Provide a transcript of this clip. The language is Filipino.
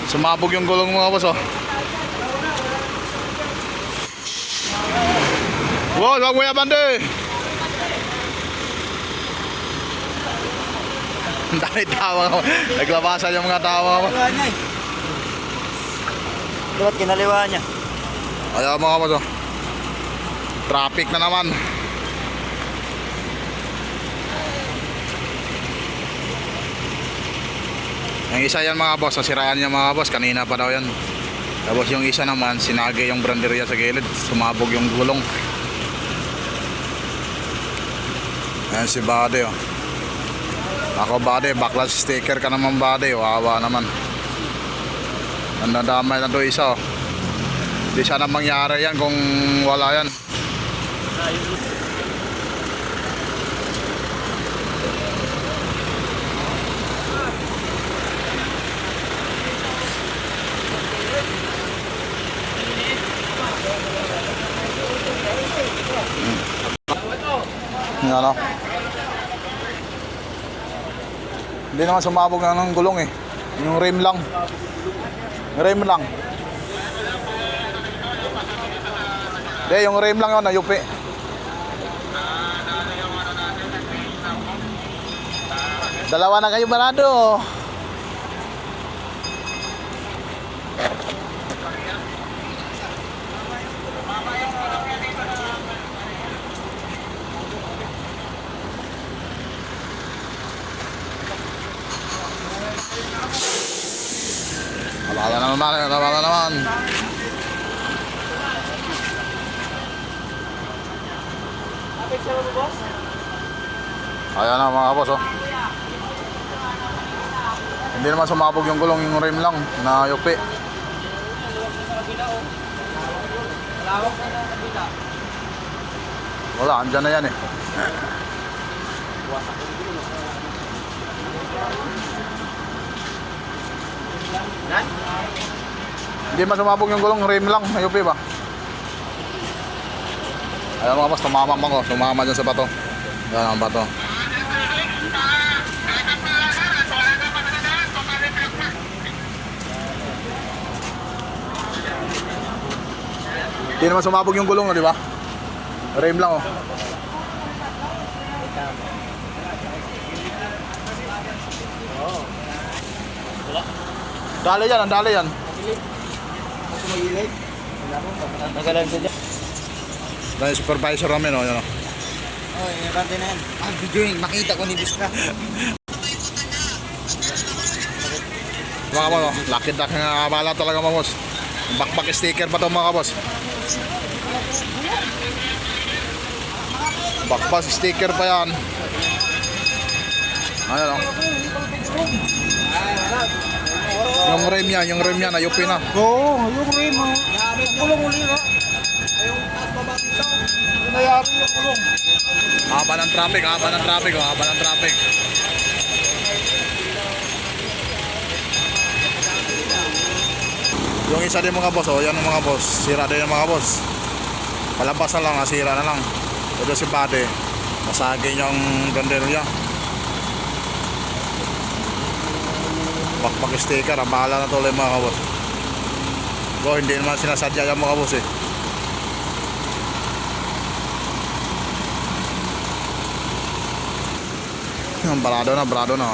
Sumabog yung gulong mga boss, oh. Wow, wag mo yan, bande. Ang dami tawa ko. Naglabasan yung mga tawa ko. Dapat kinaliwa niya. Ayaw mga boss, oh. Traffic na naman. Yung isa yan mga boss, nasiraan niya mga boss. Kanina pa daw yan. Tapos yung isa naman, sinagay yung branderya sa gilid. Sumabog yung gulong. Ayan si Bade, oh. Ako Bade, backlash sticker ka naman Bade. Wawa naman. Nandadamay na to isa, oh. Di sana mangyari yan kung wala yan. Ano? Hindi naman sumabog ng gulong eh. Yung rim lang. Rim lang. Hindi, yung rim lang yun, nayupi. Dalawa na kayo barado. Tabala naman, tabala naman. Ayan na mga boss, oh. Hindi naman sumabog yung gulong, yung rim lang na yupi. Wala, andyan na yan eh. Hindi man sumabog yung gulong, rim lang, mayupi ba? Ayan mga boss, tumama ko, tumama dyan sa bato. Yan ang bato. Hindi naman sumabog yung gulong, di ba? Rim lang, oh. Dali yan, ang dali yan. Nagalan sila. Dahil supervisor namin, oh, yan, oh. Oh, yung bante na yan. Ah, videoing, makita ko ni Biska. Mga boss, oh, lakid-lak nga abala talaga mga boss. Backpack sticker pa to mga boss. Backpack sticker pa yan. Ayan, oh. Yung rim yan, ayupi na. Oo, yung rim, oh. Yung kulong uli na. Yung taas baba dito. Yung nayari yung kulong. Haba ng traffic, oh, haba ng traffic. Yung isa din mga boss, oh, yan ang mga boss. Sira din yung mga boss. Palabas na lang, nasira na lang. Ito si Bade, masagin yung ganderya. Backpack sticker, bahala na tuloy mga boss. Hindi naman sinasadya yung mga boss eh. Yung barado na. Barado na.